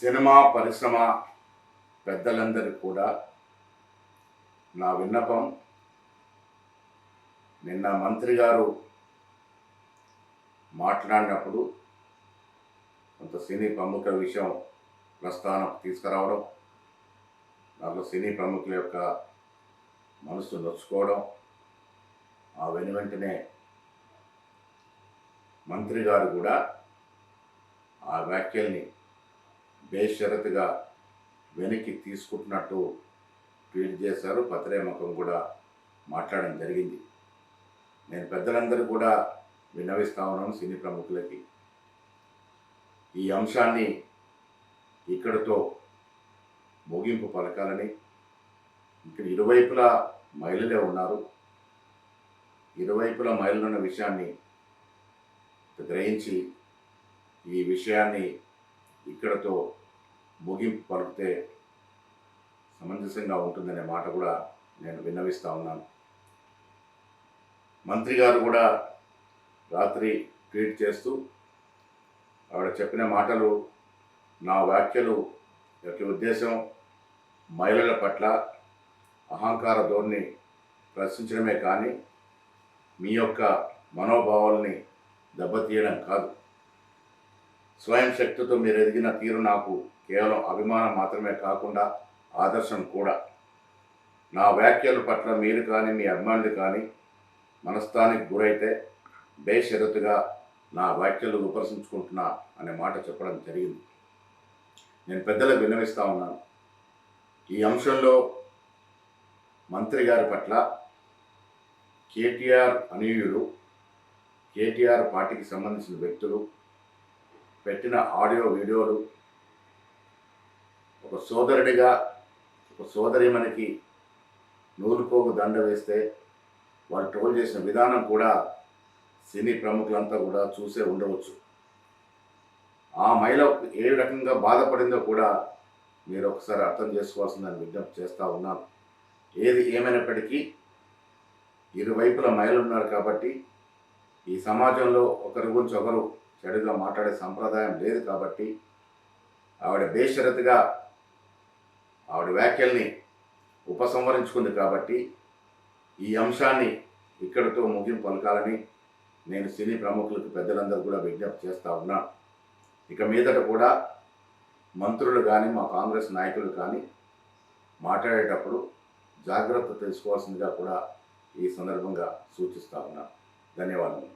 Cinema పరిశ్రమ పెద్దలందరికీ కూడా నా విన్నపం, నిన్న మంత్రి గారు మాట్లాడినప్పుడు కొంత సినీ ప్రముఖుల విషయం ప్రస్థానం తీసుకురావడం, దాంట్లో సినీ ప్రముఖుల యొక్క మనసు నొచ్చుకోవడం, ఆ వెనువెంటనే మంత్రి గారు కూడా ఆ వ్యాఖ్యల్ని బేషరతుగా వెనక్కి తీసుకుంటున్నట్టు ట్వీట్ చేశారు. పత్రేముఖం కూడా మాట్లాడడం జరిగింది. నేను పెద్దలందరూ కూడా విన్నవిస్తా ఉన్నాను సినీ ప్రముఖులకి, ఈ అంశాన్ని ఇక్కడితో ముగింపు పలకాలని. ఇక్కడ ఇరువైపులా మహిళలే ఉన్నారు. ఇరువైపులా మహిళలు ఉన్న విషయాన్ని గ్రహించి ఈ విషయాన్ని ఇక్కడతో ముగింపు పలికితే సమంజసంగా ఉంటుందనే మాట కూడా నేను విన్నవిస్తూ ఉన్నాను. మంత్రి గారు కూడా రాత్రి ట్వీట్ చేస్తూ ఆవిడ చెప్పిన మాటలు, నా వ్యాఖ్యలు యొక్క ఉద్దేశం మహిళల పట్ల అహంకార ధోరణి ప్రశ్నించడమే కానీ మీ యొక్క మనోభావాల్ని దెబ్బతీయడం కాదు. స్వయం శక్తితో మీరు ఎదిగిన తీరు నాకు కేవలం అభిమానం మాత్రమే కాకుండా ఆదర్శం కూడా. నా వ్యాఖ్యల పట్ల మీరు కానీ మీ అభిమానులు కానీ మనస్థానికి గురైతే బేషరతుగా నా వ్యాఖ్యలు విమర్శించుకుంటున్నా అనే మాట చెప్పడం జరిగింది. నేను పెద్దలకు విన్నవిస్తూ ఉన్నాను, ఈ అంశంలో మంత్రి గారి పట్ల కేటీఆర్ అనుయూయులు, కేటీఆర్ పార్టీకి సంబంధించిన వ్యక్తులు పెట్టిన ఆడియో వీడియోలు, ఒక సోదరుడిగా ఒక సోదరిమణికి నూలుపోగు దండ వేస్తే వాళ్ళు ట్రోల్ చేసిన విధానం కూడా సినీ ప్రముఖులంతా కూడా చూసే ఉండవచ్చు. ఆ మహిళ ఏ రకంగా బాధపడిందో కూడా మీరు ఒకసారి అర్థం చేసుకోవాల్సిందని విజ్ఞప్తి చేస్తూ ఉన్నాను. ఏది ఏమైనప్పటికీ ఇరువైపుల మహిళలు ఉన్నారు కాబట్టి ఈ సమాజంలో ఒకరి గురించి ఒకరు చెడుగా మాట్లాడే సంప్రదాయం లేదు కాబట్టి ఆవిడ బేషరతుగా ఆవిడ వ్యాఖ్యల్ని ఉపసంహరించుకుంది కాబట్టి ఈ అంశాన్ని ఇక్కడితో ముగింపు పలకాలని నేను సినీ ప్రముఖులకు పెద్దలందరూ కూడా విజ్ఞప్తి చేస్తూ ఉన్నా. ఇక మీదట కూడా మంత్రులు కానీ మా కాంగ్రెస్ నాయకులు కానీ మాట్లాడేటప్పుడు జాగ్రత్త తెలుసుకోవాల్సిందిగా కూడా ఈ సందర్భంగా సూచిస్తూ ఉన్నా. ధన్యవాదాలు.